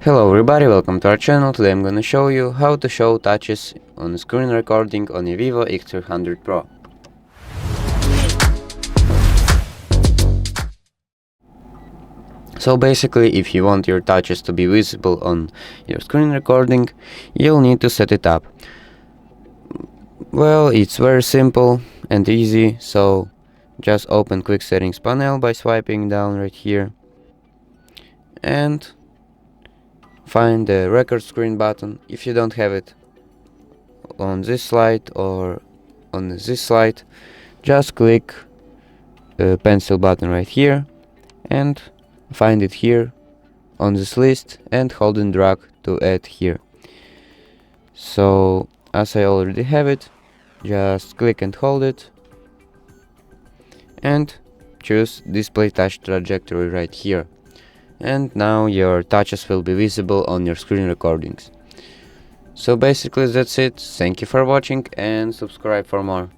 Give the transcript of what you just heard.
Hello everybody, welcome to our channel. Today I'm gonna show you how to show touches on screen recording on a VIVO X300 Pro. So basically, if you want your touches to be visible on your screen recording, you'll need to set it up. Well, it's very simple and easy, so just open Quick Settings panel by swiping down right here and find the record screen button. If you don't have it on this slide or on this slide, just click the pencil button right here and find it here on this list and hold and drag to add here. So as I already have it, just click and hold it and choose display touch trajectory right here, and now your touches will be visible on your screen recordings. So basically that's it. Thank you for watching and subscribe for more.